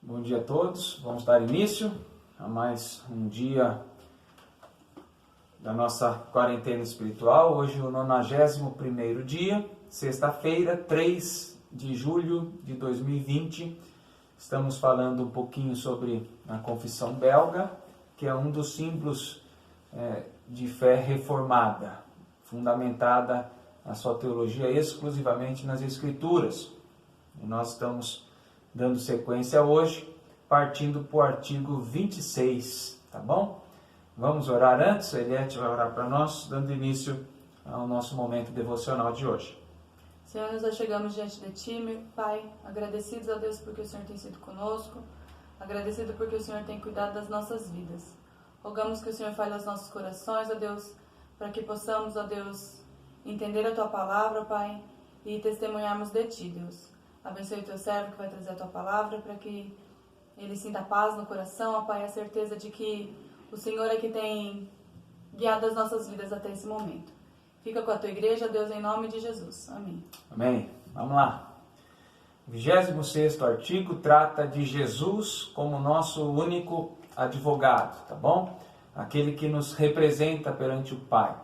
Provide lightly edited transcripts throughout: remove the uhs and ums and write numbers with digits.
Bom dia a todos, vamos dar início a mais um dia da nossa quarentena espiritual. Hoje o 91º dia, sexta-feira, 3 de julho de 2020. Estamos falando um pouquinho sobre a confissão belga, que é um dos símbolos de fé reformada, fundamentada a sua teologia exclusivamente nas Escrituras. E nós estamos dando sequência hoje, partindo para o artigo 26, tá bom? Vamos orar antes, a Eliette vai orar para nós, dando início ao nosso momento devocional de hoje. Senhor, nós chegamos diante de Ti, meu Pai, agradecidos a Deus porque o Senhor tem sido conosco, agradecido porque o Senhor tem cuidado das nossas vidas. Rogamos que o Senhor fale aos nossos corações, ó Deus, para que possamos, ó Deus, entender a Tua palavra, Pai, e testemunharmos de Ti, Deus. Abençoe o Teu servo que vai trazer a Tua palavra, para que ele sinta paz no coração, ó Pai, a certeza de que o Senhor é que tem guiado as nossas vidas até esse momento. Fica com a Tua igreja, Deus, em nome de Jesus. Amém. Amém. Vamos lá. O 26º artigo trata de Jesus como nosso único advogado, tá bom? Aquele que nos representa perante o Pai.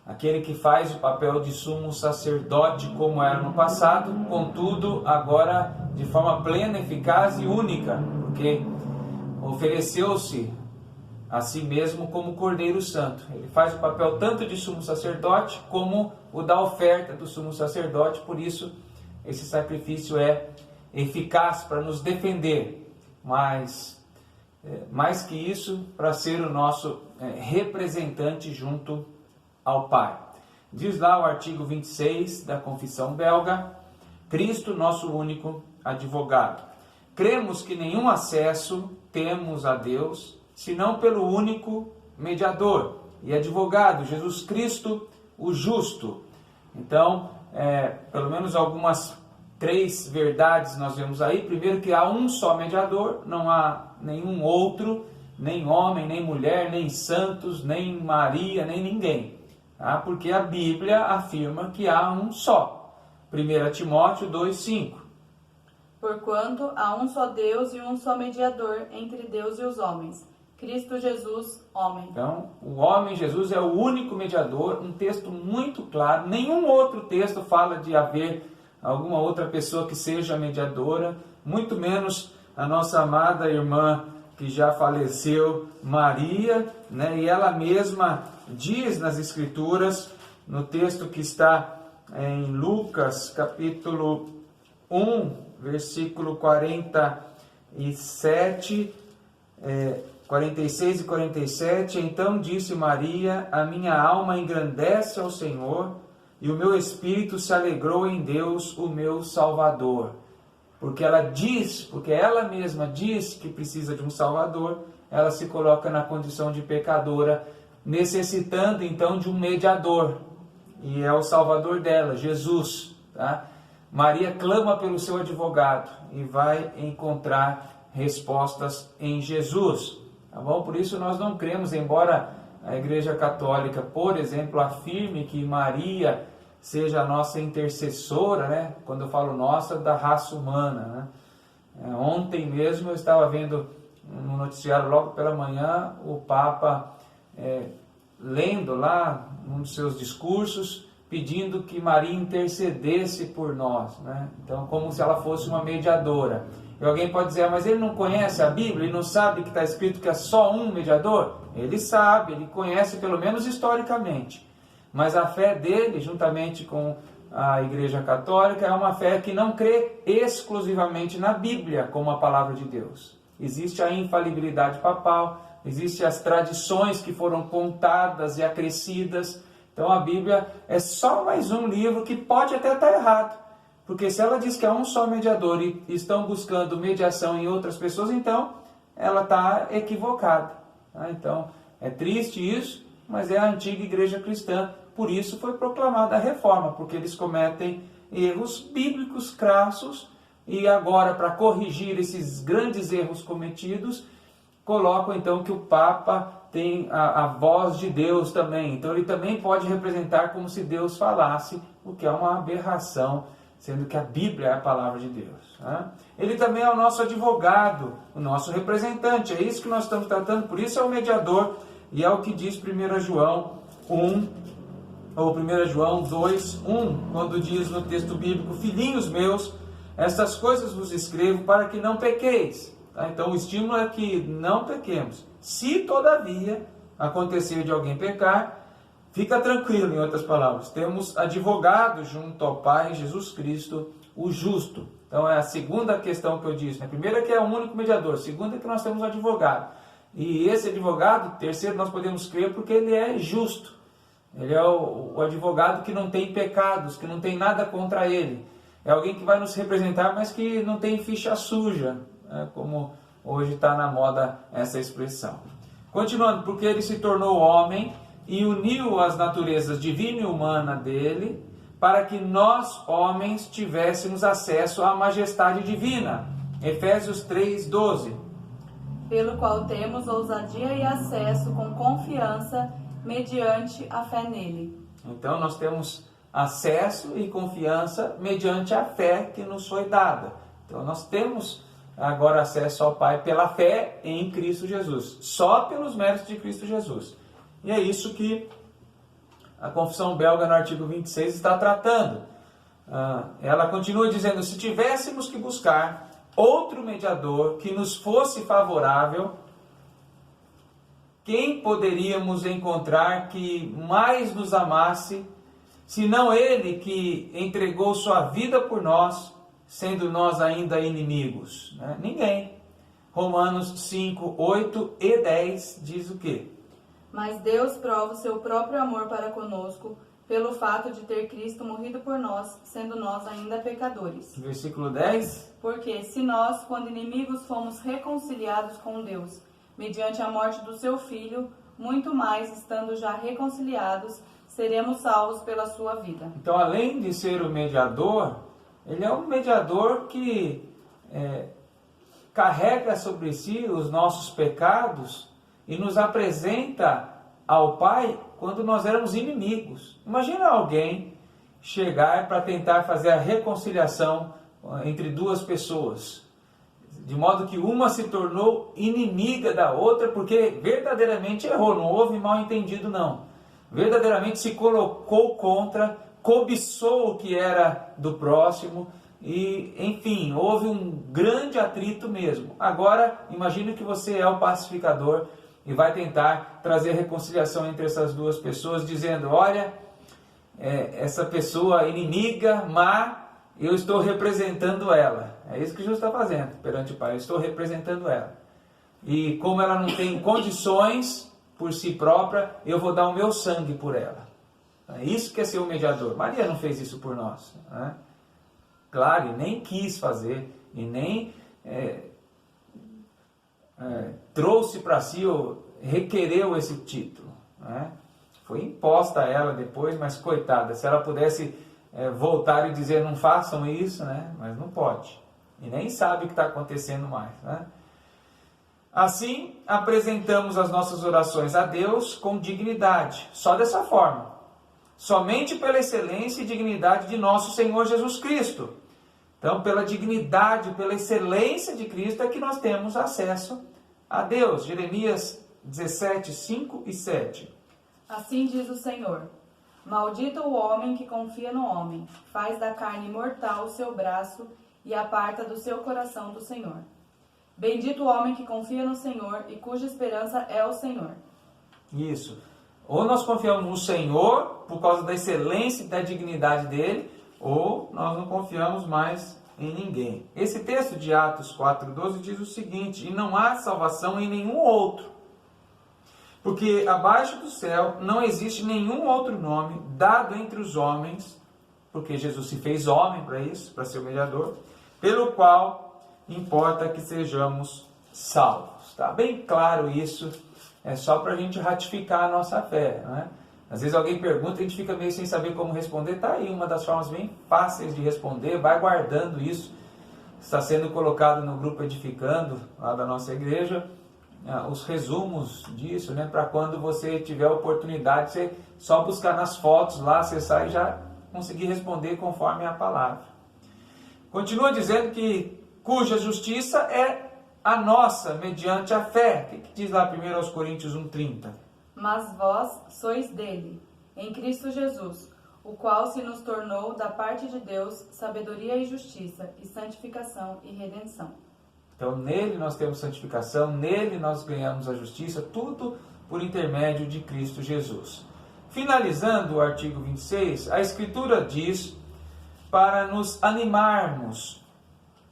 Aquele que faz o papel de sumo sacerdote como era no passado, contudo, agora de forma plena, eficaz e única, porque ofereceu-se a si mesmo como Cordeiro Santo. Ele faz o papel tanto de sumo sacerdote como o da oferta do sumo sacerdote, por isso esse sacrifício é eficaz para nos defender, mas mais que isso, para ser o nosso representante junto ao Pai. Diz lá o artigo 26 da Confissão Belga: Cristo, nosso único advogado. Cremos que nenhum acesso temos a Deus, senão pelo único mediador e advogado, Jesus Cristo, o justo. Então, pelo menos algumas 3 verdades nós vemos aí. Primeiro, que há um só mediador, não há nenhum outro, nem homem, nem mulher, nem santos, nem Maria, nem ninguém. Tá? Porque a Bíblia afirma que há um só. 1 Timóteo 2,5. Porquanto há um só Deus e um só mediador entre Deus e os homens, Cristo Jesus, homem. Então, o homem Jesus é o único mediador, um texto muito claro. Nenhum outro texto fala de haver alguma outra pessoa que seja mediadora, muito menos a nossa amada irmã que já faleceu, Maria, né? E ela mesma diz nas Escrituras, no texto que está em Lucas, capítulo 1, versículo 47, 46 e 47, então disse Maria: a minha alma engrandece ao Senhor, e o meu espírito se alegrou em Deus, o meu Salvador. Porque ela mesma diz que precisa de um Salvador, ela se coloca na condição de pecadora, necessitando então de um mediador, e é o Salvador dela, Jesus. Tá? Maria clama pelo seu advogado e vai encontrar respostas em Jesus. Tá bom? Por isso nós não cremos, embora a Igreja Católica, por exemplo, afirme que Maria seja a nossa intercessora, né? Quando eu falo nossa, da raça humana. Né? Ontem mesmo eu estava vendo no noticiário, logo pela manhã, o Papa lendo lá um dos seus discursos, pedindo que Maria intercedesse por nós. Né? Então, como se ela fosse uma mediadora. E alguém pode dizer: mas ele não conhece a Bíblia? Ele não sabe que está escrito que é só um mediador? Ele sabe, ele conhece pelo menos historicamente. Mas a fé dele, juntamente com a Igreja Católica, é uma fé que não crê exclusivamente na Bíblia como a palavra de Deus. Existe a infalibilidade papal, existem as tradições que foram contadas e acrescidas. Então a Bíblia é só mais um livro que pode até estar errado. Porque se ela diz que é um só mediador e estão buscando mediação em outras pessoas, então ela está equivocada. Então é triste isso, mas é a antiga igreja cristã. Por isso foi proclamada a reforma, porque eles cometem erros bíblicos crassos e agora, para corrigir esses grandes erros cometidos, colocam então que o Papa tem a voz de Deus também. Então ele também pode representar como se Deus falasse, o que é uma aberração sendo que a Bíblia é a palavra de Deus. Né? Ele também é o nosso advogado, o nosso representante, é isso que nós estamos tratando, por isso é o mediador, e é o que diz 1 João 1, ou 1 João 2, 1, quando diz no texto bíblico: filhinhos meus, estas coisas vos escrevo para que não pequeis. Tá? Então o estímulo é que não pequemos. Se todavia acontecer de alguém pecar, fica tranquilo, em outras palavras, temos advogado junto ao Pai, Jesus Cristo, o justo. Então é a segunda questão que eu disse. Né? Primeira, que é o único mediador. Segunda, que nós temos um advogado. E esse advogado, terceiro, nós podemos crer porque ele é justo. Ele é o advogado que não tem pecados, que não tem nada contra ele. É alguém que vai nos representar, mas que não tem ficha suja, né? Como hoje está na moda essa expressão. Continuando, porque ele se tornou homem e uniu as naturezas divina e humana dele, para que nós, homens, tivéssemos acesso à majestade divina. Efésios 3:12. Pelo qual temos ousadia e acesso com confiança, mediante a fé nele. Então nós temos acesso e confiança mediante a fé que nos foi dada. Então nós temos agora acesso ao Pai pela fé em Cristo Jesus, só pelos méritos de Cristo Jesus. E é isso que a Confissão Belga, no artigo 26, está tratando. Ela continua dizendo: se tivéssemos que buscar outro mediador que nos fosse favorável, quem poderíamos encontrar que mais nos amasse, senão ele que entregou sua vida por nós, sendo nós ainda inimigos? Né? Ninguém. Romanos 5, 8 e 10 diz o quê? Mas Deus prova o seu próprio amor para conosco, pelo fato de ter Cristo morrido por nós, sendo nós ainda pecadores. Versículo 10. Porque se nós, quando inimigos, fomos reconciliados com Deus, mediante a morte do seu Filho, muito mais, estando já reconciliados, seremos salvos pela sua vida. Então, além de ser o mediador, ele é um mediador que carrega sobre si os nossos pecados e nos apresenta ao Pai quando nós éramos inimigos. Imagina alguém chegar para tentar fazer a reconciliação entre duas pessoas, de modo que uma se tornou inimiga da outra porque verdadeiramente errou, não houve mal entendido não. Verdadeiramente se colocou contra, cobiçou o que era do próximo e, enfim, houve um grande atrito mesmo. Agora, imagine que você é o pacificador e vai tentar trazer reconciliação entre essas duas pessoas, dizendo: olha, essa pessoa inimiga, má, eu estou representando ela. É isso que Jesus está fazendo perante o Pai. Eu estou representando ela. E como ela não tem condições por si própria, eu vou dar o meu sangue por ela. É isso que é ser o mediador. Maria não fez isso por nós. Né? Claro, e nem quis fazer, e nem trouxe para si ou requereu esse título. Né? Foi imposta a ela depois, mas coitada, se ela pudesse voltar e dizer: não façam isso, né? Mas não pode. E nem sabe o que está acontecendo mais. Né? Assim, apresentamos as nossas orações a Deus com dignidade, só dessa forma. Somente pela excelência e dignidade de nosso Senhor Jesus Cristo. Então, pela dignidade, pela excelência de Cristo é que nós temos acesso a Deus. Jeremias 17, 5 e 7. Assim diz o Senhor: maldito o homem que confia no homem, faz da carne mortal o seu braço e aparta do seu coração do Senhor. Bendito o homem que confia no Senhor e cuja esperança é o Senhor. Isso. Ou nós confiamos no Senhor por causa da excelência e da dignidade dele, ou nós não confiamos mais em ninguém. Esse texto de Atos 4,12 diz o seguinte: e não há salvação em nenhum outro, porque abaixo do céu não existe nenhum outro nome dado entre os homens, porque Jesus se fez homem para isso, para ser o mediador, pelo qual importa que sejamos salvos. Está bem claro isso, é só para a gente ratificar a nossa fé. Não é? Às vezes alguém pergunta e a gente fica meio sem saber como responder. Está aí uma das formas bem fáceis de responder, vai guardando isso. Está sendo colocado no grupo Edificando, lá da nossa igreja, os resumos disso, né? Para quando você tiver a oportunidade, você só buscar nas fotos lá, acessar e já conseguir responder conforme a palavra. Continua dizendo que cuja justiça é a nossa, mediante a fé. O que diz lá 1 Coríntios 1,30? Mas vós sois dele, em Cristo Jesus, o qual se nos tornou da parte de Deus sabedoria e justiça, e santificação e redenção. Então nele nós temos santificação, nele nós ganhamos a justiça, tudo por intermédio de Cristo Jesus. Finalizando o artigo 26, a Escritura diz para nos animarmos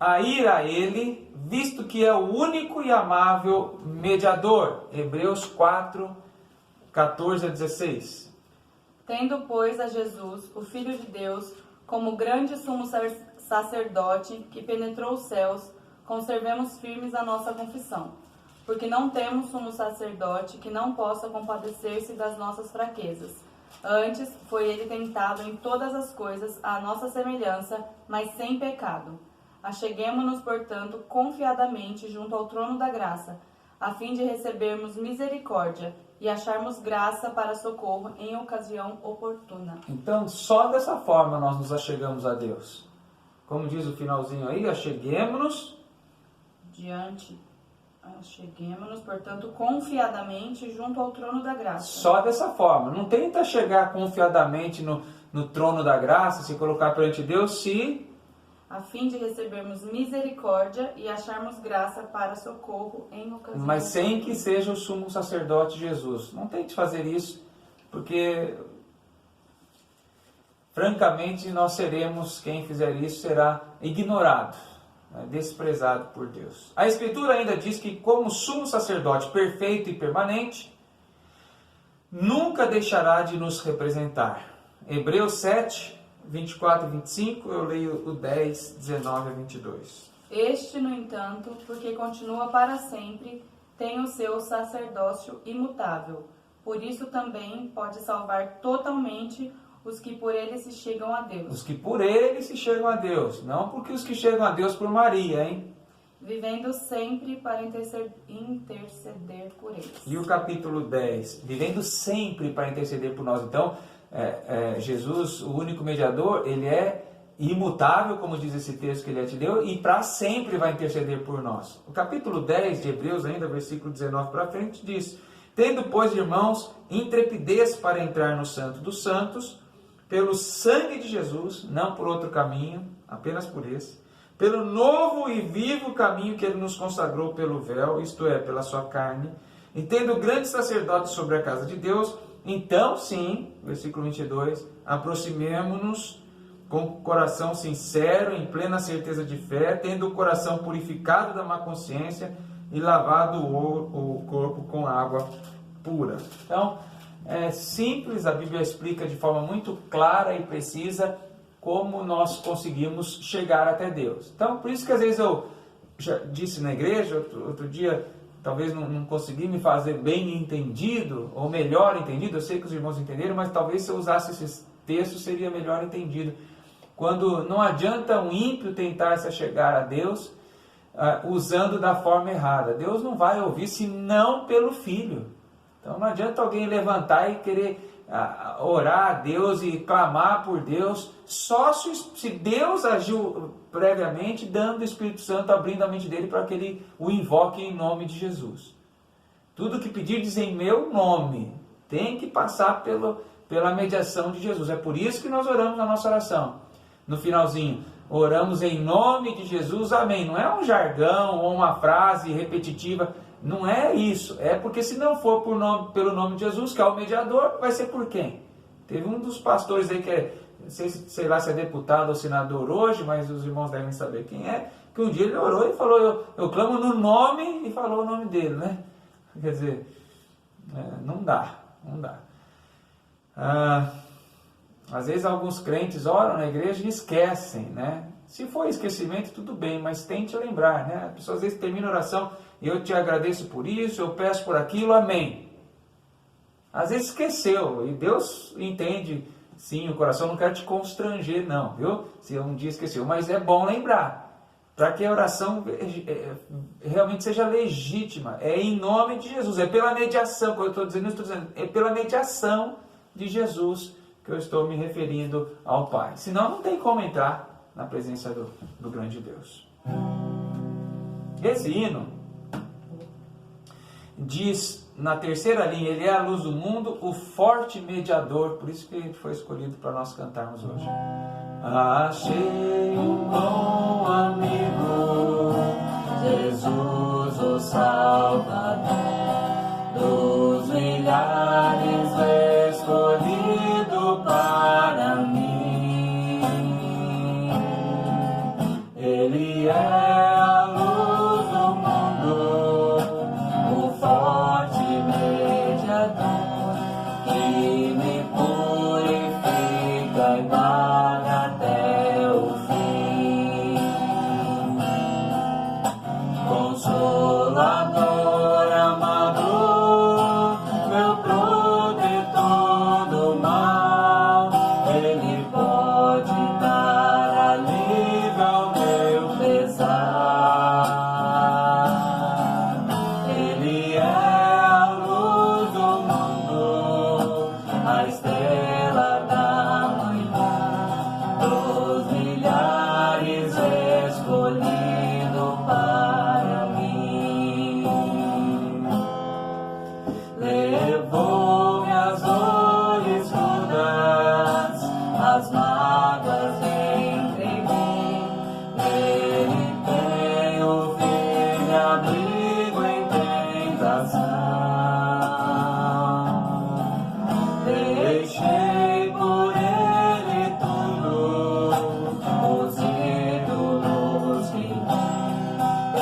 a ir a ele, visto que é o único e amável mediador. Hebreus 4, 14 a 16. Tendo, pois, a Jesus, o Filho de Deus, como grande sumo sacerdote que penetrou os céus, conservemos firmes a nossa confissão, porque não temos sumo sacerdote que não possa compadecer-se das nossas fraquezas. Antes, foi ele tentado em todas as coisas à nossa semelhança, mas sem pecado. Acheguemo-nos, portanto, confiadamente junto ao trono da graça, a fim de recebermos misericórdia e acharmos graça para socorro em ocasião oportuna. Então, só dessa forma nós nos achegamos a Deus. Como diz o finalzinho aí, acheguemo-nos. Acheguemo-nos, portanto, confiadamente junto ao trono da graça. Só dessa forma. Não tenta chegar confiadamente no trono da graça, se colocar perante Deus, se... a fim de recebermos misericórdia e acharmos graça para socorro em ocasião. Mas sem que seja o sumo sacerdote Jesus. Não tente fazer isso, porque, francamente, nós seremos, quem fizer isso será ignorado, desprezado por Deus. A Escritura ainda diz que, como sumo sacerdote perfeito e permanente, nunca deixará de nos representar. Hebreus 7, 24 e 25, eu leio o 10, 19 a 22. Este, no entanto, porque continua para sempre, tem o seu sacerdócio imutável. Por isso também pode salvar totalmente os que por ele se chegam a Deus. Os que por ele se chegam a Deus, não porque os que chegam a Deus por Maria, hein? Vivendo sempre para interceder por eles. E o capítulo 10, vivendo sempre para interceder por nós. Então, Jesus, o único mediador, ele é imutável, como diz esse texto que ele te deu, e para sempre vai interceder por nós. O capítulo 10 de Hebreus, ainda versículo 19 para frente, diz: tendo, pois, irmãos, intrepidez para entrar no Santo dos Santos, pelo sangue de Jesus, não por outro caminho, apenas por esse, pelo novo e vivo caminho que ele nos consagrou pelo véu, isto é, pela sua carne, e tendo grande sacerdote sobre a casa de Deus, então sim, versículo 22, aproximemo-nos com coração sincero, em plena certeza de fé, tendo o coração purificado da má consciência e lavado o corpo com água pura. Então, é simples, a Bíblia explica de forma muito clara e precisa como nós conseguimos chegar até Deus. Então, por isso que às vezes eu já disse na igreja, outro dia, talvez não consegui me fazer bem entendido, ou melhor entendido, eu sei que os irmãos entenderam, mas talvez se eu usasse esses textos seria melhor entendido. Quando não adianta um ímpio tentar se chegar a Deus usando da forma errada. Deus não vai ouvir senão pelo Filho. Então não adianta alguém levantar e querer orar a Deus e clamar por Deus, só se Deus agiu previamente, dando o Espírito Santo, abrindo a mente dele para que ele o invoque em nome de Jesus. Tudo que pedirdes em meu nome tem que passar pela mediação de Jesus. É por isso que nós oramos na nossa oração. No finalzinho, oramos em nome de Jesus, amém. Não é um jargão ou uma frase repetitiva. Não é isso, é porque se não for pelo nome de Jesus, que é o mediador, vai ser por quem? Teve um dos pastores aí que sei lá se é deputado ou senador hoje, mas os irmãos devem saber quem é, que um dia ele orou e falou, eu clamo no nome, e falou o nome dele, né? Quer dizer, não dá. Às vezes alguns crentes oram na igreja e esquecem, né? Se for esquecimento, tudo bem, mas tente lembrar, né? A pessoa às vezes termina a oração, eu te agradeço por isso, eu peço por aquilo, amém. Às vezes esqueceu, e Deus entende, sim, o coração não quer te constranger, não, viu? Se um dia esqueceu, mas é bom lembrar, para que a oração realmente seja legítima. É em nome de Jesus, é pela mediação, quando eu estou dizendo, é pela mediação de Jesus que eu estou me referindo ao Pai. Senão não tem como entrar. na presença do grande Deus. Esse hino diz na terceira linha: Ele é a luz do mundo, o forte mediador. Por isso que ele foi escolhido para nós cantarmos hoje. Achei um bom amigo, Jesus o Salvador, dos milhares escolhido para mim. Ele é a luz do mundo, o forte mediador, que me purifica e guarda até o fim. Consolador amado, meu protetor do mal, Ele pode dar alívio ao meu pesar. Ele é a luz do mundo, a estrela da manhã, dos milhares escolhido para mim. Levou-me às dores mudas, as mágoas entreguei. Ele tem o fim de abrigo em tentação. Deixei por Ele tudo, os ídolos que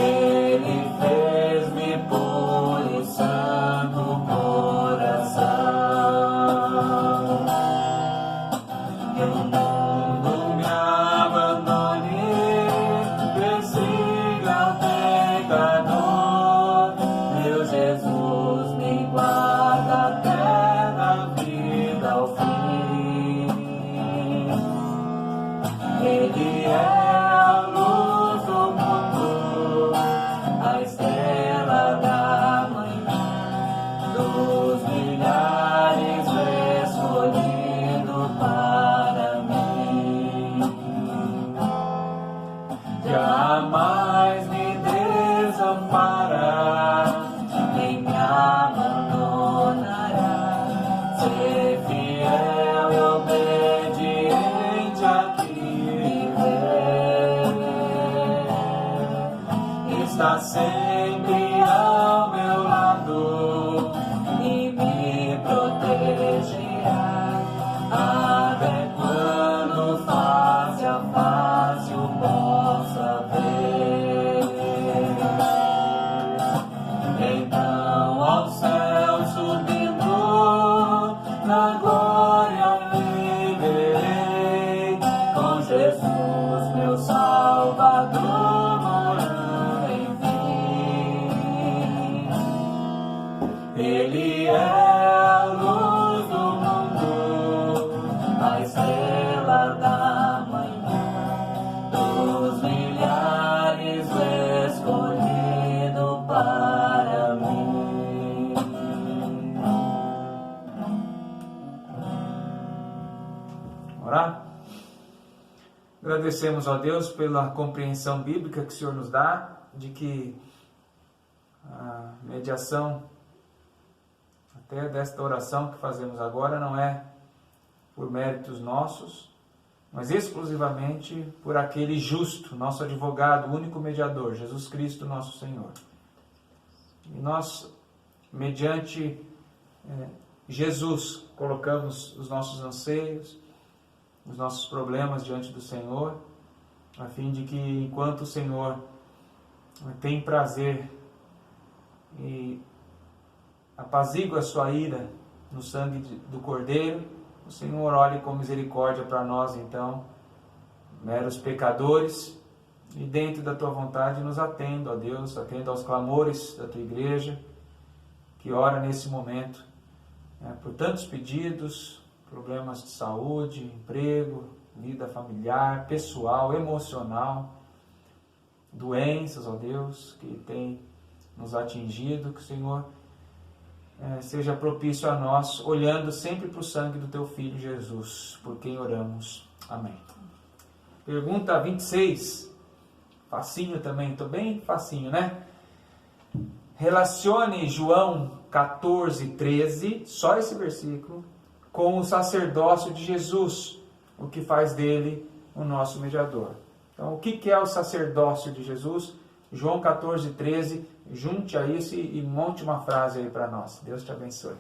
Ele fez-me por e santo coração. Que o mundo me abandone, persiga o pecador, meu Jesus me guarda até da vida ao fim. Ele é a luz do mundo, a estrela da manhã, dos milhares escolhido para mim. Jamais me desampara, nem me abandonará. Ser fiel e obediente aqui viver. Está sempre ao meu lado e me protegerá, até quando face a face o possa ver. Então ao céu subindo, na glória viverei, com Jesus meu Salvador morando em mim. Ele é a luz do mundo, a estrela da manhã, dos milhares escolhido para mim. Orar? Agradecemos a Deus pela compreensão bíblica que o Senhor nos dá, de que a mediação até desta oração que fazemos agora não é por méritos nossos, mas exclusivamente por aquele justo, nosso advogado, o único mediador, Jesus Cristo, nosso Senhor. E nós, mediante Jesus, colocamos os nossos anseios, os nossos problemas diante do Senhor, a fim de que, enquanto o Senhor tem prazer e apazigua a sua ira no sangue do Cordeiro, o Senhor olhe com misericórdia para nós, então, meros pecadores, e dentro da tua vontade nos atenda, ó Deus, atenda aos clamores da tua igreja, que ora nesse momento, por tantos pedidos, problemas de saúde, emprego, vida familiar, pessoal, emocional, doenças, ó Deus, que tem nos atingido, que o Senhor seja propício a nós, olhando sempre para o sangue do Teu Filho Jesus, por quem oramos. Amém. Pergunta 26. Facinho também, estou bem facinho, né? Relacione João 14:13, só esse versículo, com o sacerdócio de Jesus, o que faz dele o nosso mediador. Então, o que é o sacerdócio de Jesus? João 14:13, junte a isso e monte uma frase aí para nós. Deus te abençoe.